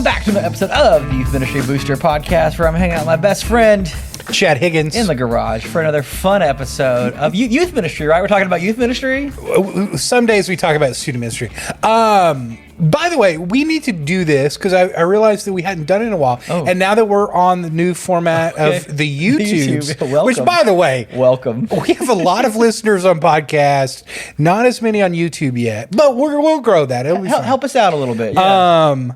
Welcome back to another episode of the Youth Ministry Booster Podcast, where I'm hanging out with my best friend Chad Higgins in the garage for another fun episode of youth ministry. Right? We're talking about youth ministry. Some days we talk about student ministry. By the way, we need to do this because I realized that we hadn't done it in a while. Oh. And now that we're on the new format of the YouTubes, Welcome. which, by the way, Welcome. we have a lot of listeners on podcasts, not as many on YouTube yet, but we'll grow that. It'll be fun. Help us out a little bit. Yeah.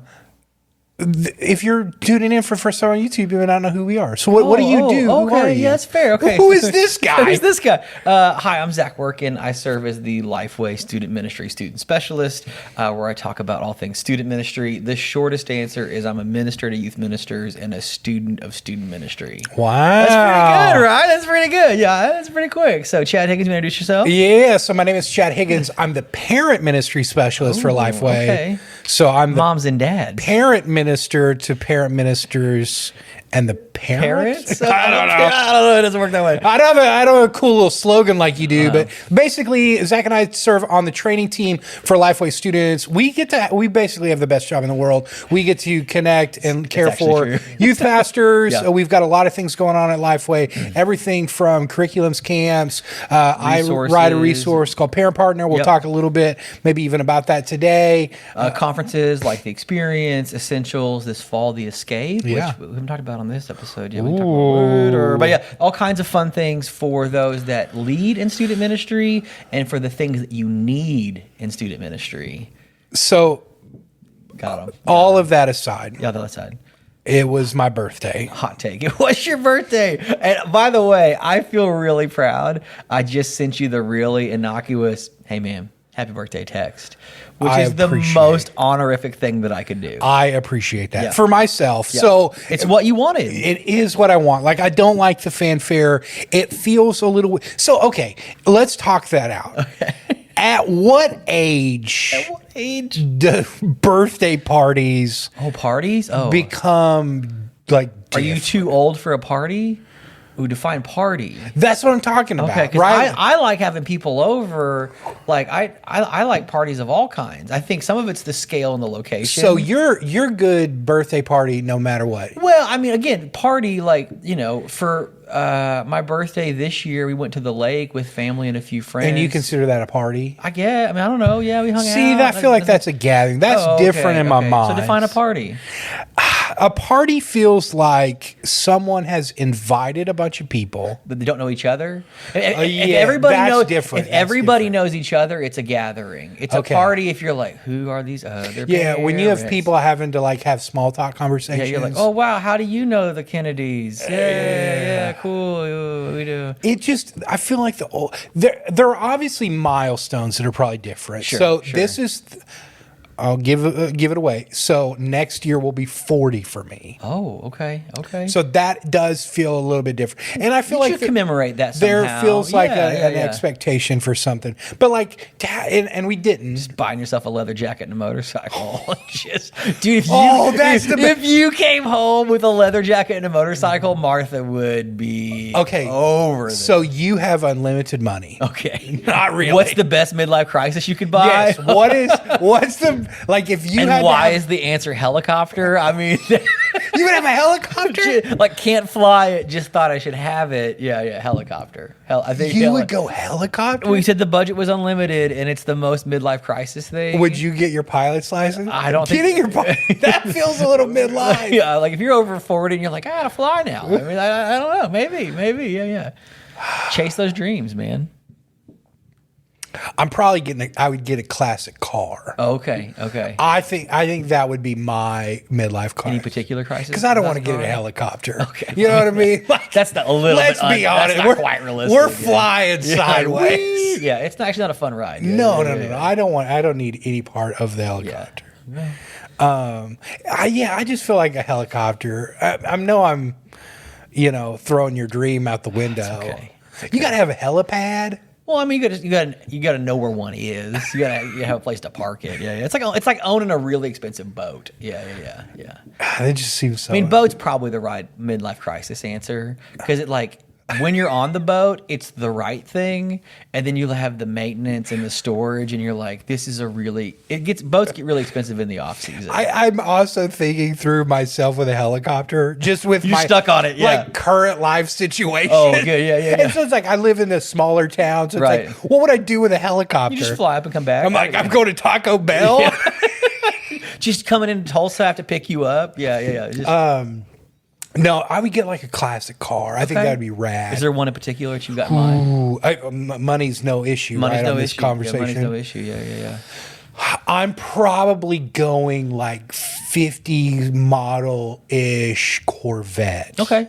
If you're tuning in for the first time on YouTube, you may not know who we are. So what do you do? Okay, Who are you? yeah, that's fair. Okay, Who is this guy? Who's this guy? Hi, I'm Zach Workin. I serve as the Lifeway Student Ministry Student Specialist, where I talk about all things student ministry. The shortest answer is I'm a minister to youth ministers and a student of student ministry. Wow. That's pretty good, right? That's pretty good. Yeah, that's pretty quick. So, Chad Higgins, you want to introduce yourself? Yeah, so my name is Chad Higgins. I'm the parent ministry specialist for Lifeway. okay. So I'm the Moms and dads. parent minister to parent ministers and the parents. I don't know. I don't know. It doesn't work that way. I don't have a cool little slogan like you do, but basically, Zach and I serve on the training team for Lifeway students. We basically have the best job in the world. We get to connect and care for actually true. youth pastors. Yeah. We've got a lot of things going on at Lifeway. Everything from curriculums, camps. I write a resource called Parent Partner. We'll Yep. talk a little bit, maybe even about that today. Conferences like the Experience, Essentials, this fall, the Escape, Yeah. which we haven't talked about on this episode yet. We can talk about it, but yeah, all kinds of fun things for those that lead in student ministry and for the things that you need in student ministry. So Got them. all of that aside, Yeah, the other side. it was my birthday. Hot take. It was your birthday. And by the way, I feel really proud. I just sent you the really innocuous, hey, man, happy birthday text, which I is the appreciate most honorific thing that I could do. I appreciate that Yeah. for myself. Yeah. So it's what you wanted. it is what I want. Like, I don't like the fanfare. It feels a little. So, okay, let's talk that out. At what age What age? do birthday parties Oh, parties? Oh. become like Are you different? too old for a party? Ooh, define party. That's what I'm talking about, Okay, because right? I like having people over. Like I like parties of all kinds. I think some of it's the scale and the location. So you're good birthday party no matter what. Well, I mean, again, party, like, for my birthday this year, we went to the lake with family and a few friends. And you consider that a party? I guess. I mean, I don't know. Yeah, we hung out. See, I feel like that's a gathering. That's Oh, okay, different in my okay. mind. So define a party. A party feels like someone has invited a bunch of people. That they don't know each other. If yeah, everybody that's knows, different. If That's everybody different. knows each other, it's a gathering. It's Okay. a party if you're like, who are these other Yeah, when you have parents? people having to like have small talk Yeah, conversations. you're like, oh wow, how do you know the Kennedys? Yeah, cool. We do. It just, I feel like there are obviously milestones that are probably different. Sure, so sure. this is, I'll give it away. So next year will be 40 for me. Oh, okay. So that does feel a little bit different. And I feel You like should commemorate that there somehow. feels like Yeah, an yeah. expectation for something. But like, and we didn't. Buying yourself a leather jacket and a motorcycle. Just, dude, if you came home with a leather jacket and a motorcycle, Martha would be Okay. over this. So you have unlimited money. Okay. Not really. What's the best midlife crisis you could buy? Yes. What's the, like, if you And had why to is the answer helicopter? I mean, you would have a helicopter? like can't fly it, just thought I should have it. Yeah, helicopter. I think You would go helicopter? We said the budget was unlimited, and it's the most midlife crisis thing. Would you get your pilot's license? I don't think- Getting your that feels a little midlife. Yeah, like if you're over 40 and you're like, I gotta fly now. I mean, I don't know. Maybe. Yeah. Chase those dreams, man. I'm probably I would get a classic car. Okay. I think that would be my midlife car. Any particular crisis? Because I don't want to get a helicopter. Okay. You know what I mean? That's a little Let's bit. be honest. That's not quite realistic. We're yeah. flying sideways. Whee! Yeah, it's actually not a fun ride. Yeah, No. yeah. I don't need any part of the helicopter. I just feel like a helicopter. I'm throwing your dream out the window. okay. You got to have a helipad. Well, I mean, you got to know where one is. You got to have a place to park it. Yeah. It's like owning a really expensive boat. Yeah. It just seems so. I mean, boat's probably the right midlife crisis answer because it like when you're on the boat, it's the right thing, and then you'll have the maintenance and the storage, and you're like, this is a really boats get really expensive in the off season. I'm also thinking through myself with a helicopter, just with You're my stuck on it, yeah. like current life situation. Oh, good, yeah. And so it's like I live in a smaller town, so it's Right. like, what would I do with a helicopter? You just fly up and come back. I'm like, I'm going to Taco Bell. Just coming into Tulsa, I have to pick you up. Yeah. Just, No, I would get like a classic car. I think Okay. that'd be rad. is there one in particular that you got in mind? Ooh, money's no issue. Money's right, no on this issue. conversation. Yeah, money's no issue. Yeah. I'm probably going like 50s model ish Corvette. Okay.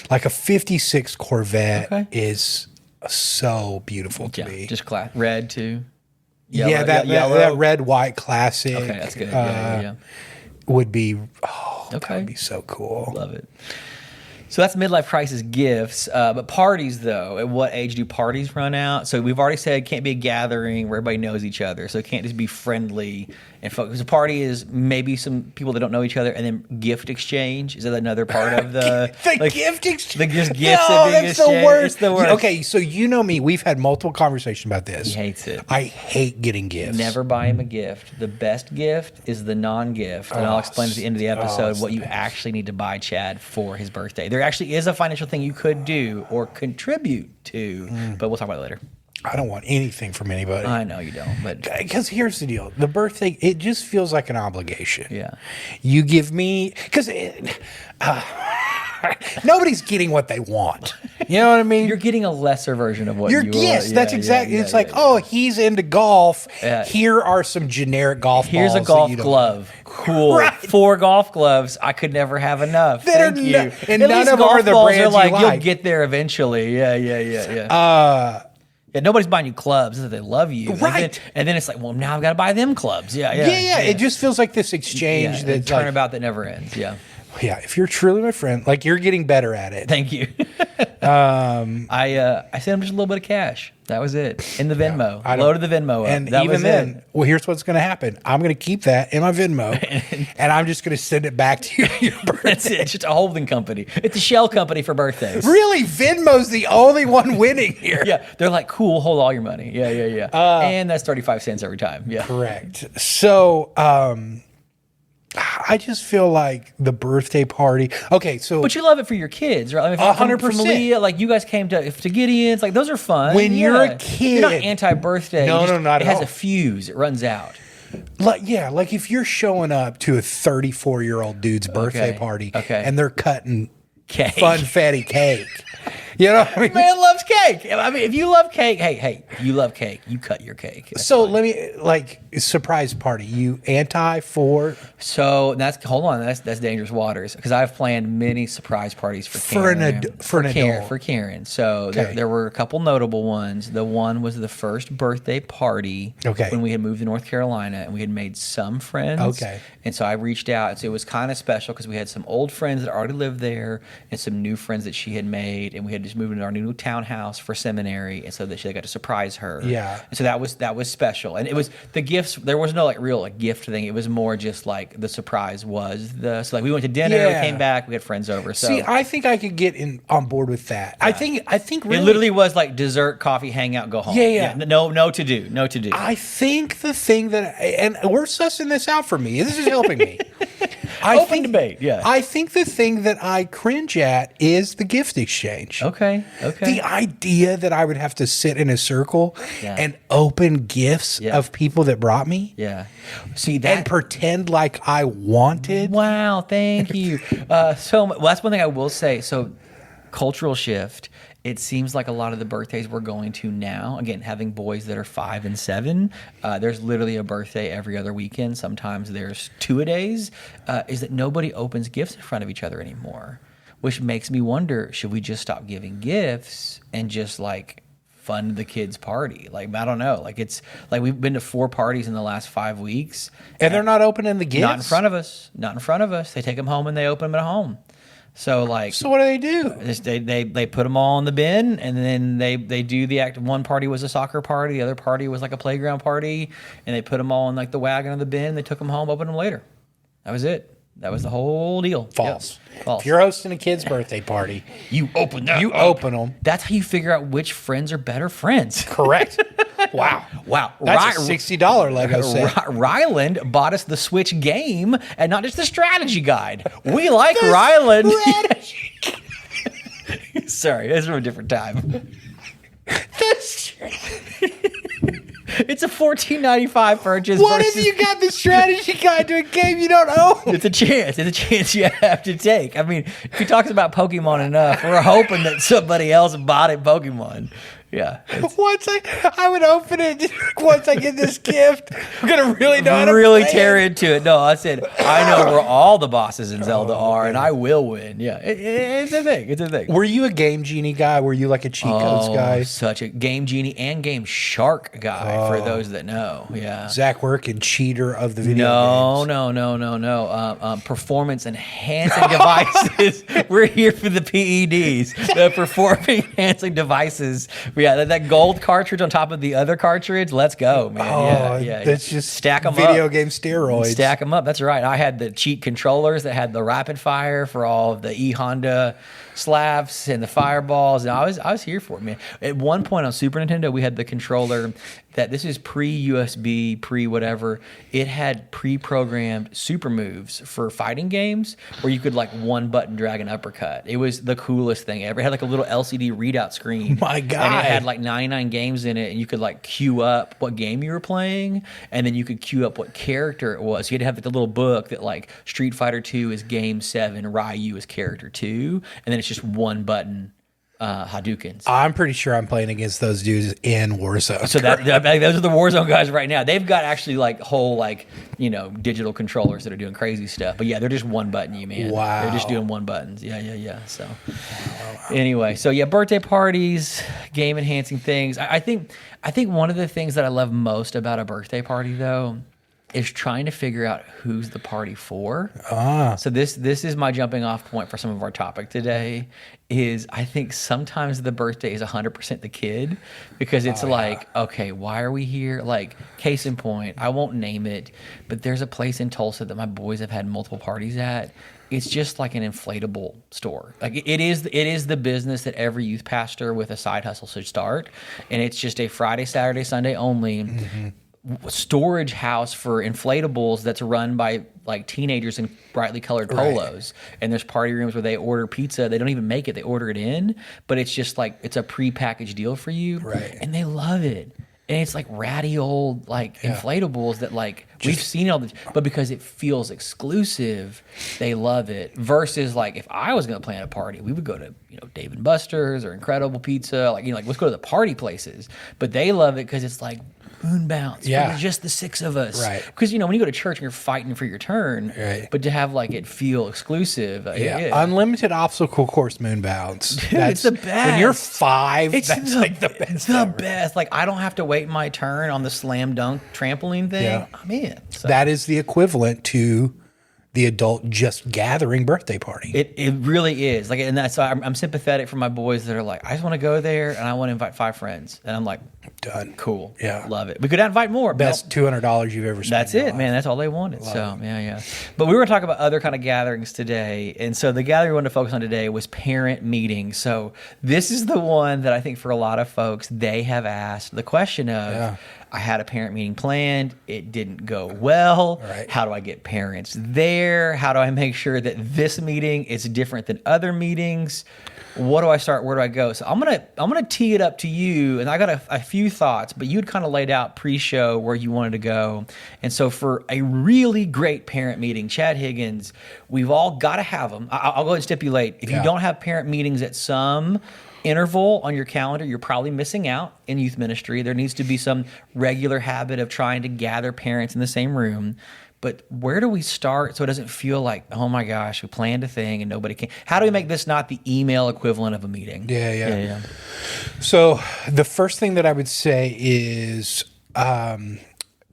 Like a 56 Corvette Okay. is so beautiful to Yeah, me. just red too. Yeah, that red white classic. Okay, that's good. Yeah. Would be that Okay. would be so cool. Love it. So that's midlife crisis gifts. But parties, though, at what age do parties run out? So we've already said it can't be a gathering where everybody knows each other. So it can't just be friendly and focus. A party is maybe some people that don't know each other, and then gift exchange. Is that another part of the Gift exchange? The just gifts No, that being that's the exchanged? worst. It's the worst. Okay, so you know me. We've had multiple conversations about this. He hates it. I hate getting gifts. Never buy him a gift. The best gift is the non-gift, and I'll explain at the end of the episode what you actually need to buy Chad for his birthday. There actually is a financial thing you could do or contribute to, but we'll talk about it later. I don't want anything from anybody. I know you don't, but Because here's the deal: the birthday, it just feels like an obligation. yeah. You give me because nobody's getting what they want. You know what I mean? You're getting a lesser version of what you want. Yes, Yeah, that's yeah, exactly. yeah, it's yeah, like, yeah. oh, he's into golf. Yeah. Here are some generic golf. Here's a balls that golf you don't- glove. Cool. Right. 4 golf gloves. I could never have enough. That are Thank you. no- and At none least of them golf are the balls brands you like, like. you'll get there eventually. Yeah. Yeah, nobody's buying you clubs that they love you. Right. And then it's like, well, now I've got to buy them clubs. Yeah. Yeah. It just feels like this yeah, exchange a that's turnabout that never ends. Yeah. yeah. If you're truly my friend, like you're getting better at it. Thank you. I sent him just a little bit of cash. That was it. In the Venmo. I don't- Loaded the Venmo up. And That even was then, it. well, here's what's going to happen. I'm going to keep that in my Venmo, and I'm just going to send it back to you. on your birthday. That's it. It's just a holding company. It's a shell company for birthdays. Really, Venmo's the only one winning here. Yeah. They're like, cool, hold all your money. Yeah. And that's 35 cents every time. Yeah. Correct. So, I just feel like the birthday party. Okay, so But you love it for your kids, right? I mean, from 100%. Malia, like you guys came to Gideon's, like those are fun. When you're a you're not kid- anti-birthday. No, You just- no, not It at has all. a fuse. It runs out. like if you're showing up to a 34-year-old dude's birthday Okay, party, okay. and they're cutting Cake. funfetti cake, you know what I mean? Man loves cake. I mean, if you love cake, hey, if you love cake, you cut your cake. That's So fine. let me surprise party. You anti for So hold on, that's dangerous waters because I've planned many surprise parties for For Karen. an adult. For Karen. So Okay. there were a couple notable ones. The one was the first birthday party Okay. when we had moved to North Carolina and we had made some friends. Okay. And so I reached out. And so it was kind of special because we had some old friends that already lived there and some new friends that she had made, and we had just moved into our new townhouse for seminary, and so that they got to surprise her. Yeah. And so that was special, and it was the gifts. There was no real gift thing. It was more just like the surprise was so like we went to dinner, Yeah. we came back, we had friends over. So see. I think I could get on board with that. I think really, it literally was like dessert, coffee, hang out, go home. Yeah. No to do. I think the thing that, and we're sussing this out for me. This is helping me. Open debate, yeah. I think the thing that I cringe at is the gift exchange. Okay. The idea that I would have to sit in a circle Yeah. and open gifts Yeah. of people that brought me Yeah. See that. and pretend like I wanted. Wow, thank you. Well, that's one thing I will say. So, cultural shift. It seems like a lot of the birthdays we're going to now, again, having boys that are 5 and 7, there's literally a birthday every other weekend. Sometimes there's 2-a-days. Is that nobody opens gifts in front of each other anymore, which makes me wonder: should we just stop giving gifts and just like fund the kids' party? Like, I don't know. Like, it's like we've been to 4 parties in the last 5 weeks, And they're not opening the gifts? not in front of us. Not in front of us. They take them home and they open them at home. So like, So what do they do? they put them all in the bin, and then they do the act. One party was a soccer party, the other party was like a playground party, and they put them all in like the wagon of the bin. They took them home, opened them later. That was it. That was the whole deal. False. Yeah. False. If you're hosting a kid's birthday party, You open that. you up. open them. That's how you figure out which friends are better friends. Correct. Wow. Wow. That's a $60 Lego set. Ryland bought us the Switch game and not just the strategy guide. We like Ryland. Sorry, that's from a different time. It's a $14.95 purchase. What if versus- you got the strategy guide to a game you don't own? It's a chance. It's a chance you have to take. I mean, if he talks about Pokemon enough, we're hoping that somebody else bought it Pokemon. Yeah. Once I would open it, once I get this gift, I'm gonna really know how to Really play tear it. into it. No, I said, I know where all the bosses in Zelda are, and I will win. Yeah. It's a thing. It's a thing. Were you a Game Genie guy? Were you like a cheat codes guy? Such a Game Genie and Game Shark guy for those that know. Yeah. Zach Workin, cheater of the video games. No. Performance enhancing devices. We're here for the PEDs, the performance enhancing devices. Yeah, that gold cartridge on top of the other cartridge. Let's go, man. Yeah. That's just stack them video up. game steroids. Stack them up. That's right. I had the cheat controllers that had the rapid fire for all of the Honda slaps and the fireballs. And I was here for it, man. At one point on Super Nintendo, we had the controller that this is pre-USB, pre-whatever. It had pre-programmed super moves for fighting games where you could like one button drag an uppercut. It was the coolest thing ever. It had like a little LCD readout screen. My God. And it had like 99 games in it, and you could like queue up what game you were playing, and then you could queue up what character it was. You had to have like the little book that like Street Fighter 2 is game 7, Ryu is character 2, and then it's just one button Hadoukens. I'm pretty sure I'm playing against those dudes in Warzone. So those are the Warzone guys right now. They've got actually like whole like, digital controllers that are doing crazy stuff. But yeah, they're just one button, you man. Wow. They're just doing one buttons. Yeah. So anyway, so yeah, birthday parties, game enhancing things. I think one of the things that I love most about a birthday party though is trying to figure out who's the party for. So this is my jumping off point for some of our topic today is I think sometimes the birthday is 100% the kid because it's okay, why are we here? Like case in point, I won't name it, but there's a place in Tulsa that my boys have had multiple parties at. It's just like an inflatable store. Like it is the business that every youth pastor with a side hustle should start. And it's just a Friday, Saturday, Sunday only storage house for inflatables that's run by like teenagers in brightly colored polos. And there's party rooms where they order pizza. They don't even make it. They order it in, but it's just like, it's a pre-packaged deal for you. Right. And they love it. And it's like ratty old inflatables that like we've seen all the, but because it feels exclusive, they love it. Versus like if I was going to plan a party, we would go to Dave and Buster's or Incredible Pizza, like let's go to the party places. But they love it because it's like moon bounce. Yeah, for just the 6 of us. Right. Because when you go to church and you're fighting for your turn, right. But to have like it feel exclusive, unlimited obstacle course moon bounce. Dude, it's the best. When you're 5, that's like the best. It's the best. Like I don't have to wait my turn on the slam dunk trampoline thing. Yeah. I'm in. So. That is the equivalent to the adult just gathering birthday party. It really is. Like, and that's I'm sympathetic for my boys that are like, I just want to go there and I want to invite 5 friends, and I'm like, done. Cool. Yeah, love it. We could invite more. Best $200 you've ever spent. That's it, man. That's all they wanted. Yeah. But we were going to talk about other kind of gatherings today, and so the gathering we wanted to focus on today was parent meetings. So this is the one that I think for a lot of folks they have asked the question of. I had a parent meeting planned. It didn't go well. Right. How do I get parents there? How do I make sure that this meeting is different than other meetings? What do I start? Where do I go? So I'm gonna tee it up to you, and I got a few thoughts, but you'd kind of laid out pre-show where you wanted to go. And so for a really great parent meeting, Chad Higgins, we've all got to have them. I'll go ahead and stipulate if you don't have parent meetings at some interval on your calendar, you're probably missing out in youth ministry. There needs to be some regular habit of trying to gather parents in the same room. But where do we start so it doesn't feel like, oh my gosh, we planned a thing and nobody came? How do we make this not the email equivalent of a meeting? So the first thing that I would say is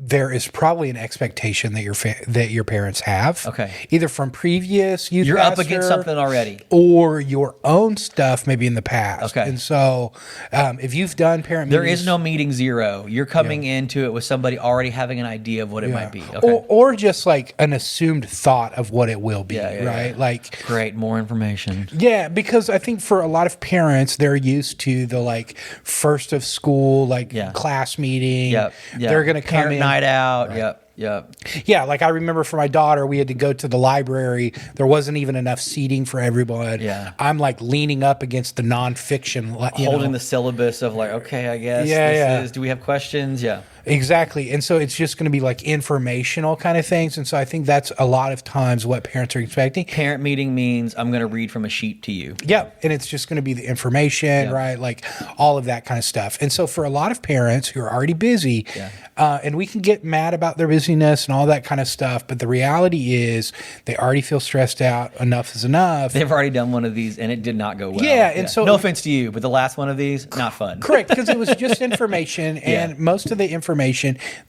there is probably an expectation that your parents have. Okay. Either from previous youth You're up pastor against something already. or your own stuff maybe in the past. Okay. And so if you've done parent There meetings, is no meeting zero. You're coming into it with somebody already having an idea of what it might be. Okay. or just like an assumed thought of what it will be, right? Like, Great, more information. yeah, because I think for a lot of parents, they're used to the like first of school, like class meeting. Yep. They're going to come Parent in. night out. Yep. Yeah, like I remember for my daughter, we had to go to the library. There wasn't even enough seating for everyone. Yeah. I'm like leaning up against the nonfiction, Holding the syllabus of like, okay, I guess this is, do we have questions? Yeah. Exactly. And so it's just going to be like informational kind of things. And so I think that's a lot of times what parents are expecting. Parent meeting means I'm going to read from a sheet to you. Yep. And it's just going to be the information, right? Like all of that kind of stuff. And so for a lot of parents who are already busy, and we can get mad about their busyness and all that kind of stuff, but the reality is they already feel stressed out. Enough is enough. They've already done one of these and it did not go well. Yeah. And so no offense to you, but the last one of these, not fun. Correct. Because it was just information and most of the information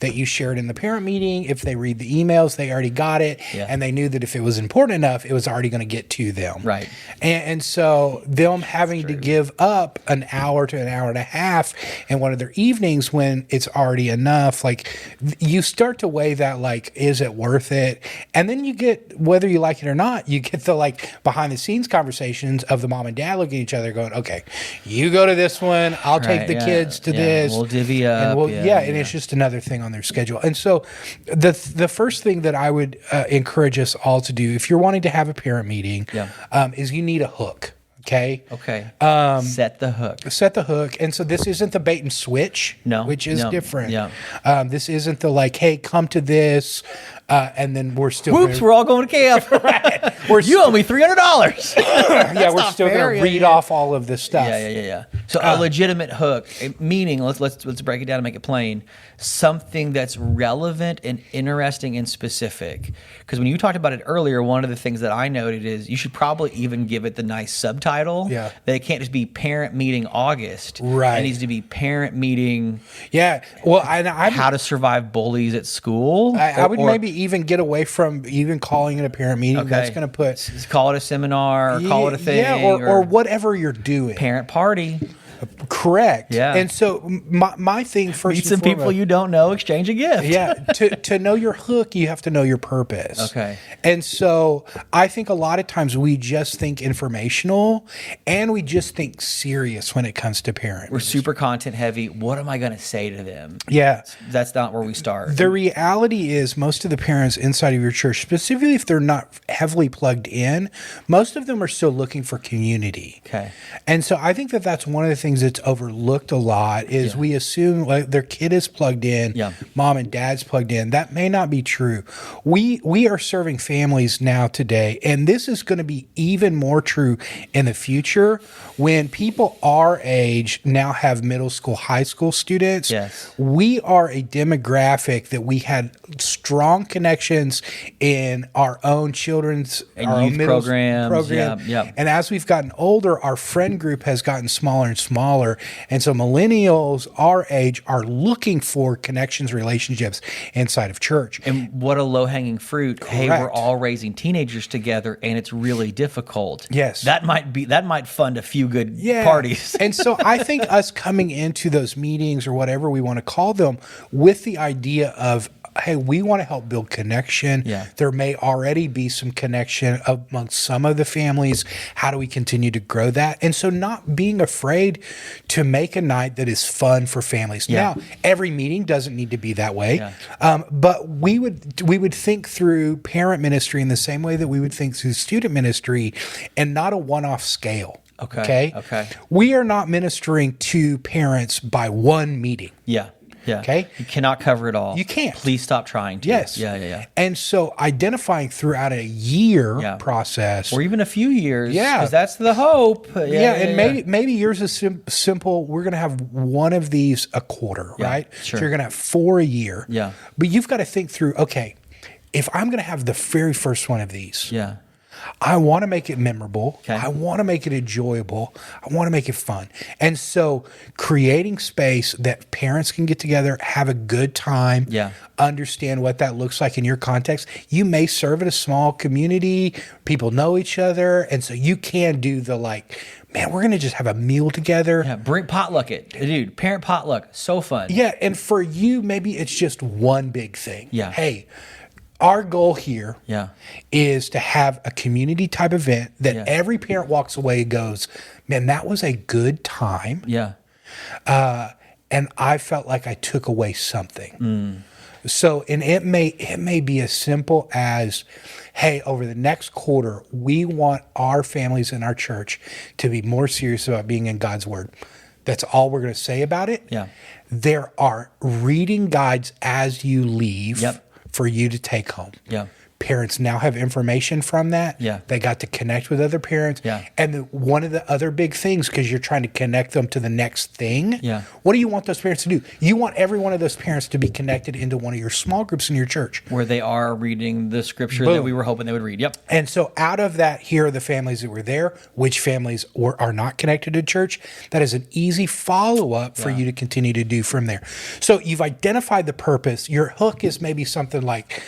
that you shared in the parent meeting, if they read the emails, they already got it. And they knew that if it was important enough, it was already going to get to them. Right. And so them having to give up an hour to an hour and a half in one of their evenings when it's already enough, like you start to weigh that, like, is it worth it? And then you get, whether you like it or not, you get the like behind the scenes conversations of the mom and dad looking at each other going, okay, you go to this one, I'll take the kids to this. We'll divvy up. And it's just another thing on their schedule. And so the first thing that I would encourage us all to do if you're wanting to have a parent meeting is you need a hook. Okay. Set the hook. Set the hook. And so this isn't the bait and switch, which is different. Yeah. This isn't the like, hey, come to this, and then we're still Whoops, we're all going to camp. right. You owe me $300. Yeah, we're still going to read off all of this stuff. Yeah. So a legitimate hook, meaning let's break it down and make it plain. Something that's relevant and interesting and specific. Because when you talked about it earlier, one of the things that I noted is you should probably even give it the nice subtitle. Yeah. That it can't just be parent meeting August. Right. It needs to be parent meeting. Yeah. Well, I'm how to survive bullies at school. I would maybe even get away from even calling it a parent meeting. Okay. That's going to put call it a seminar or call it a thing. Yeah, or whatever you're doing. Parent party. Correct. Yeah. And so my thing first. Meet some people you don't know, exchange a gift. Yeah. To know your hook, you have to know your purpose. Okay. And so I think a lot of times we just think informational and we just think serious when it comes to parents. We're super content heavy. What am I going to say to them? Yeah. That's not where we start. The reality is most of the parents inside of your church, specifically if they're not heavily plugged in, most of them are still looking for community. Okay. And so I think that that's one of the things that's overlooked a lot is we assume like their kid is plugged in, mom and dad's plugged in. That may not be true. We are serving families now today, and this is going to be even more true in the future when people our age now have middle school, high school students. Yes. We are a demographic that we had strong connections in our own children's and our youth own middle programs. program. Yep. And as we've gotten older, our friend group has gotten smaller and smaller. And so millennials our age are looking for connections, relationships inside of church. And what a low-hanging fruit. Correct. Hey, we're all raising teenagers together and it's really difficult. Yes. That might fund a few good parties. And so I think us coming into those meetings or whatever we want to call them with the idea of, hey, we want to help build connection. Yeah. There may already be some connection amongst some of the families. How do we continue to grow that? And so not being afraid to make a night that is fun for families. Yeah. Now, every meeting doesn't need to be that way. But we would think through parent ministry in the same way that we would think through student ministry and not a one-off scale. Okay. We are not ministering to parents by one meeting. Yeah. Okay. You cannot cover it all. You can't. Please stop trying to. Yes. Yeah. And so identifying throughout a year process. Or even a few years. Yeah. Because that's the hope. Maybe yours is simple. We're going to have one of these a quarter, right? Sure. So you're going to have 4 a year. Yeah. But you've got to think through, okay, if I'm going to have the very first one of these. Yeah. I want to make it memorable. Okay. I want to make it enjoyable. I want to make it fun. And so creating space that parents can get together, have a good time, understand what that looks like in your context. You may serve at a small community, people know each other. And so you can do the like, man, we're going to just have a meal together. Yeah, bring potluck it. Dude, parent potluck, so fun. Yeah, and for you, maybe it's just one big thing. Yeah. Hey, our goal here is to have a community type event that every parent walks away and goes, man, that was a good time. Yeah. And I felt like I took away something. So, and it may be as simple as, hey, over the next quarter, we want our families in our church to be more serious about being in God's Word. That's all we're going to say about it. Yeah. There are reading guides as you leave for you to take home. Yeah. Parents now have information from that. Yeah. They got to connect with other parents. Yeah. And one of the other big things, because you're trying to connect them to the next thing. Yeah. What do you want those parents to do? You want every one of those parents to be connected into one of your small groups in your church. Where they are reading the scripture that we were hoping they would read. Yep. And so out of that, here are the families that were there, which families are not connected to church. That is an easy follow-up for you to continue to do from there. So you've identified the purpose. Your hook is maybe something like,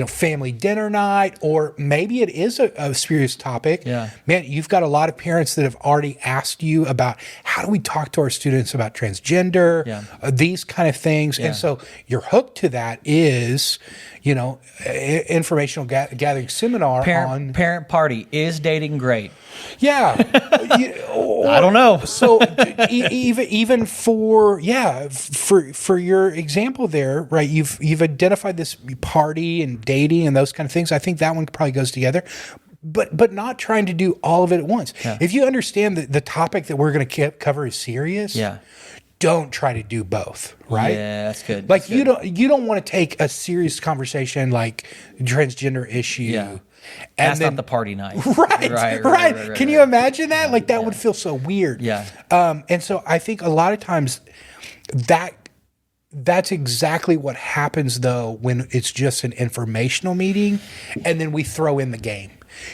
family dinner night, or maybe it is a serious topic. Yeah. Man, you've got a lot of parents that have already asked you about how do we talk to our students about transgender, these kind of things. And so your hook to that is, informational gathering seminar on parent party. Is dating great? Yeah. I don't know. So even for your example there, right? You've identified this party and dating and those kind of things. I think that one probably goes together. But not trying to do all of it at once. Yeah. If you understand that the topic that we're going to cover is serious, don't try to do both, right? Yeah, that's good. Like you don't want to take a serious conversation like transgender issue. Yeah. And that's not the party night. Right. Can you imagine that? Like that would feel so weird. Yeah. And so I think a lot of times that's exactly what happens though when it's just an informational meeting and then we throw in the game.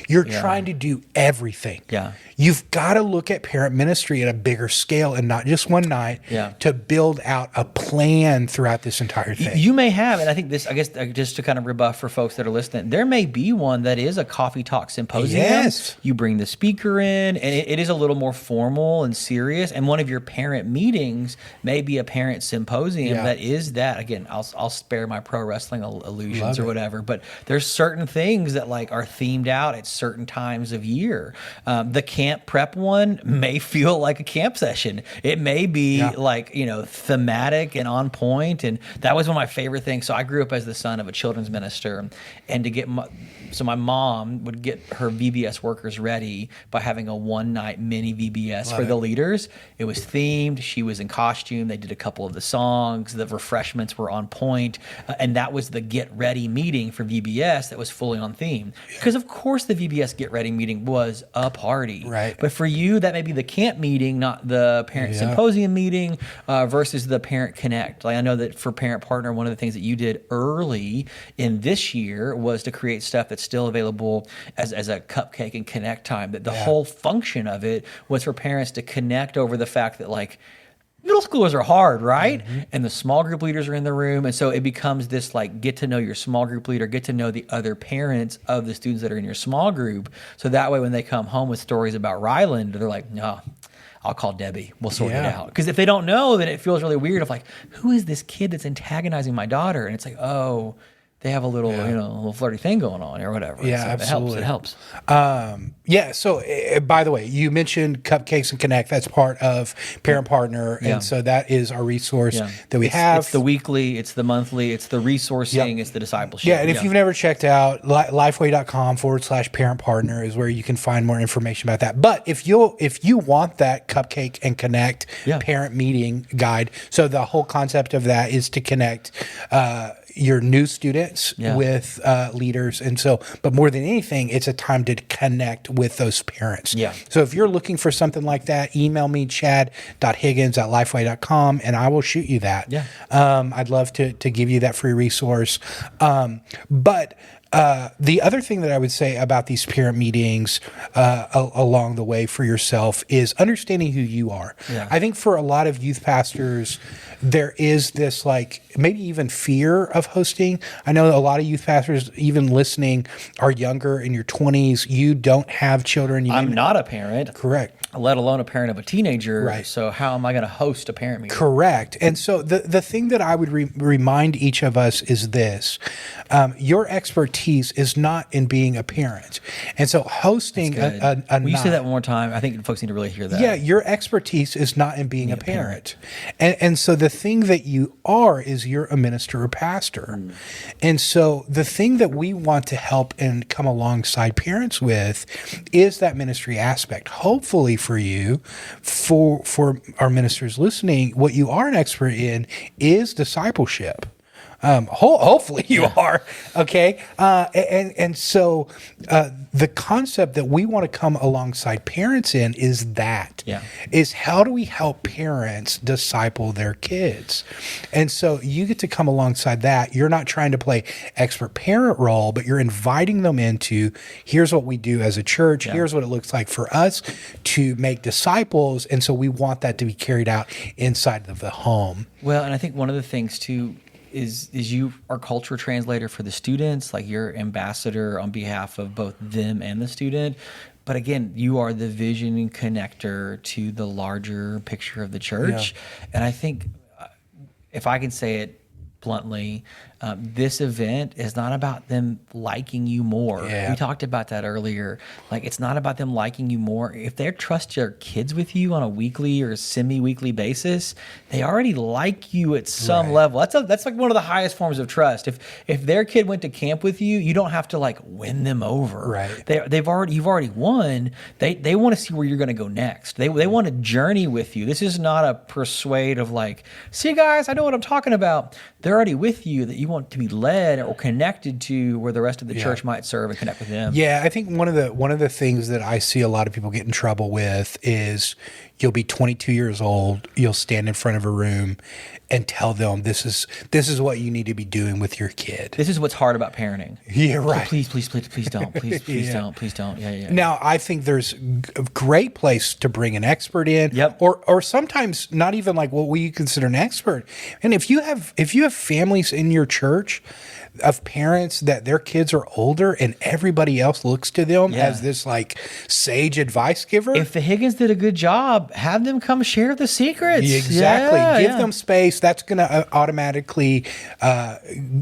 You're trying to do everything. Yeah. You've got to look at parent ministry at a bigger scale and not just one night to build out a plan throughout this entire thing. You may have, and I think this, I guess, just to kind of rebuff for folks that are listening, there may be one that is a coffee talk symposium. Yes. You bring the speaker in, and it is a little more formal and serious. And one of your parent meetings may be a parent symposium that is that. Again, I'll spare my pro wrestling illusions or whatever, but there's certain things that like are themed out at certain times of year. The camp prep one may feel like a camp session. It may be like, thematic and on point. And that was one of my favorite things. So I grew up as the son of a children's minister, and to get my mom would get her VBS workers ready by having a one-night mini VBS for the leaders. It was themed. She was in costume. They did a couple of the songs. The refreshments were on point. And that was the get ready meeting for VBS that was fully on theme. Because of course the VBS get ready meeting was a party. Right. But for you, that may be the camp meeting, not the parent symposium meeting versus the parent connect. Like I know that for Parent Partner, one of the things that you did early in this year was to create stuff that's still available as a cupcake and connect time. That the whole function of it was for parents to connect over the fact that like middle schoolers are hard, right? Mm-hmm. And the small group leaders are in the room. And so it becomes this like get to know your small group leader, get to know the other parents of the students that are in your small group. So that way when they come home with stories about Ryland, they're like, no, I'll call Debbie. We'll sort it out. Because if they don't know, then it feels really weird of like, who is this kid that's antagonizing my daughter? And it's like, oh, they have a little, little flirty thing going on or whatever. Yeah, so absolutely. It helps. So by the way, you mentioned Cupcakes and Connect. That's part of Parent Partner. And so that is our resource that we have. It's the weekly, it's the monthly, it's the resourcing, it's the discipleship. Yeah, and if you've never checked out, lifeway.com/parent partner is where you can find more information about that. But if you want that Cupcake and Connect parent meeting guide, so the whole concept of that is to connect your new students with leaders. And so, but more than anything, it's a time to connect with those parents. Yeah. So if you're looking for something like that, email me, chad.higgins@lifeway.com, and I will shoot you that. Yeah. I'd love to give you that free resource. But The other thing that I would say about these parent meetings along the way for yourself is understanding who you are. Yeah. I think for a lot of youth pastors, there is this like maybe even fear of hosting. I know a lot of youth pastors, even listening, are younger, in your 20s. You don't have children. I'm not a parent. Correct. Let alone a parent of a teenager. Right. So how am I going to host a parent meeting? Correct. And so the thing that I would remind each of us is this. Your expertise is not in being a parent. And so hosting Good. a Will you say night- that one more time? I think folks need to really hear that. Yeah, your expertise is not in being a parent. And so the thing that you are is you're a minister or pastor. And so the thing that we want to help and come alongside parents with is that ministry aspect. Hopefully for you, for our ministers listening, what you are an expert in is discipleship. Hopefully you are, okay? And so the concept that we want to come alongside parents in is that. Yeah. Is how do we help parents disciple their kids? And so you get to come alongside that. You're not trying to play expert parent role, but you're inviting them into, here's what we do as a church, here's what it looks like for us to make disciples, and so we want that to be carried out inside of the home. Well, and I think one of the things too is you are culture translator for the students, like you're ambassador on behalf of both them and the student. But again, you are the vision and connector to the larger picture of the church. And I think if I can say it bluntly, this event is not about them liking you more. Yeah. We talked about that earlier. Like, it's not about them liking you more. If they trust their kids with you on a weekly or semi-weekly basis, they already like you at some level. That's like one of the highest forms of trust. If their kid went to camp with you, you don't have to like win them over. Right. You've already won. They want to see where you're going to go next. They want to journey with you. This is not a persuade of like, see guys, I know what I'm talking about. They're already with you, that you want to be led or connected to where the rest of the church might serve and connect with them. Yeah, I think one of the things that I see a lot of people get in trouble with is you'll be 22 years old, you'll stand in front of a room and tell them this is what you need to be doing with your kid. This is what's hard about parenting. Yeah, right. So please don't. Please don't. Yeah. Now, I think there's a great place to bring an expert in, Yep. or sometimes not even like what we consider an expert. And if you have families in your church of parents that their kids are older and everybody else looks to them as this like sage advice giver, If the Higgins did a good job, have them come share the secrets. exactly, Yeah, give yeah. them space. That's going to automatically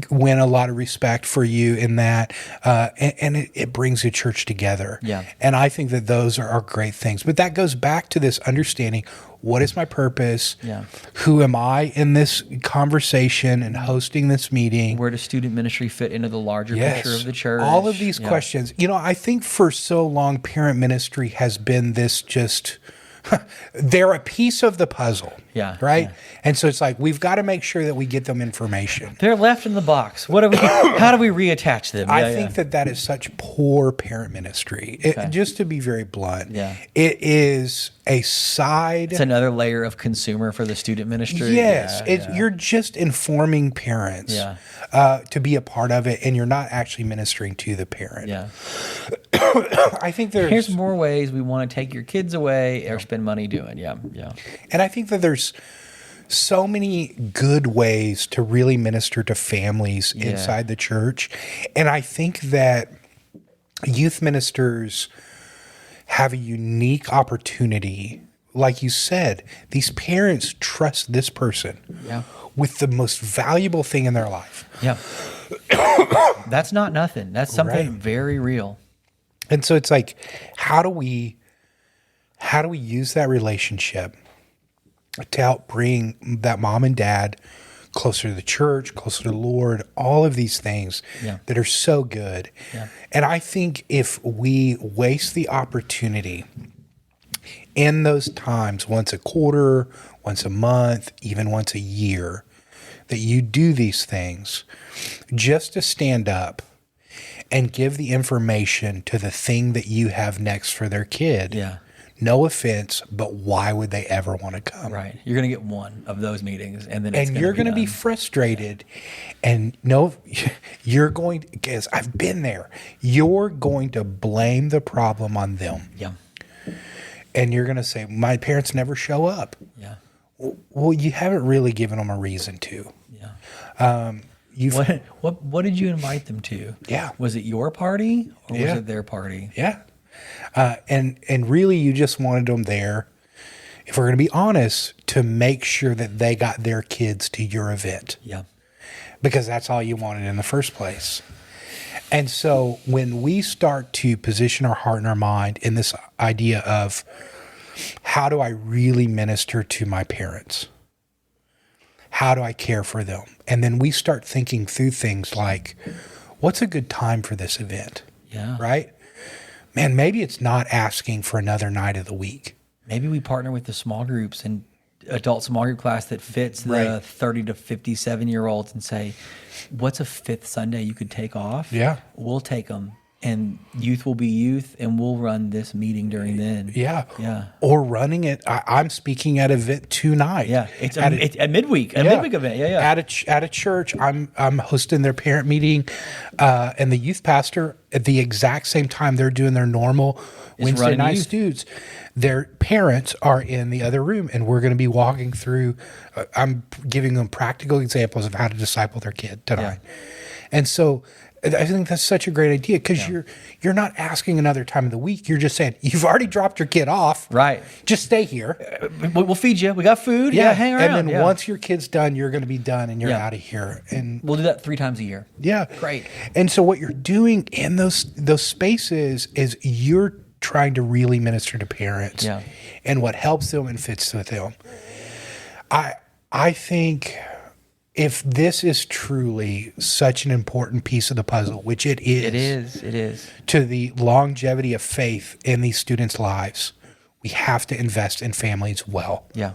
win a lot of respect for you in that, and it brings a church together. Yeah. And I think that those are great things. But that goes back to this understanding: what is my purpose? Yeah. Who am I in this conversation and hosting this meeting? Where does student ministry fit into the larger picture of the church? All of these Yeah. questions. I think for so long, parent ministry has been this just, they're a piece of the puzzle. Yeah, Right? yeah. And so it's like, we've got to make sure that we get them information. They're left in the box. How do we reattach them? I think that is such poor parent ministry. Just to be very blunt, Yeah. it is a side. it's another layer of consumer for the student ministry. Yes, Yeah. you're just informing parents to be a part of it, and you're not actually ministering to the parent. Yeah. I think there's Here's more ways we want to take your kids away or spend money doing. Yeah. And I think that there's so many good ways to really minister to families inside the church. And I think that youth ministers have a unique opportunity. Like you said, these parents trust this person with the most valuable thing in their life. Yeah. That's not nothing. That's something Right. very real. And so it's like, how do we use that relationship to help bring that mom and dad closer to the church, closer to the Lord, all of these things that are so good. Yeah. And I think if we waste the opportunity in those times, once a quarter, once a month, even once a year, that you do these things just to stand up and give the information to the thing that you have next for their kid. Yeah. No offense, but why would they ever want to come? Right. You're going to get one of those meetings, and then it's And you're going to be done. frustrated. And no, you're going to, because I've been there, you're going to blame the problem on them. Yeah. And you're going to say, my parents never show up. Yeah. Well, you haven't really given them a reason to. Yeah. You've, What did you invite them to? Yeah. Was it your party or Yeah. was it their party? yeah. And really, you just wanted them there, if we're going to be honest, to make sure that they got their kids to your event, Yeah. because that's all you wanted in the first place. And so when we start to position our heart and our mind in this idea of how do I really minister to my parents? How do I care for them? And then we start thinking through things like, what's a good time for this event? Yeah. Right? Man, maybe it's not asking for another night of the week. Maybe we partner with the small groups and adult small group class that fits the Right. 30 to 57-year-olds and say, what's a fifth Sunday you could take off? Yeah. We'll take them. And youth will be youth, and we'll run this meeting during then. Yeah. Yeah. Or running it. I'm speaking at an event tonight. Yeah. It's at it's a midweek, yeah. midweek event. Yeah. Yeah. At a church, I'm hosting their parent meeting, and the youth pastor at the exact same time they're doing their normal Wednesday running night youth. students. Their parents are in the other room, and we're going to be walking through. I'm giving them practical examples of how to disciple their kid tonight, and so. I think that's such a great idea, because you're not asking another time of the week. You're just saying, you've already dropped your kid off. Right. Just stay here. We'll feed you. We got food. Yeah. Hang around. And then yeah. once your kid's done, you're going to be done and you're Yeah. out of here. And We'll do that 3 times a year. yeah. Great. And so what you're doing in those spaces is you're trying to really minister to parents Yeah. and what helps them and fits with them. I think if this is truly such an important piece of the puzzle, which it is. It is. To the longevity of faith in these students' lives, we have to invest in families well. Yeah.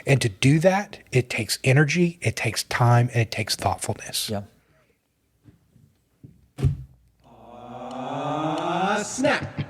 And to do that, it takes energy, it takes time, and it takes thoughtfulness. Yeah. Snap.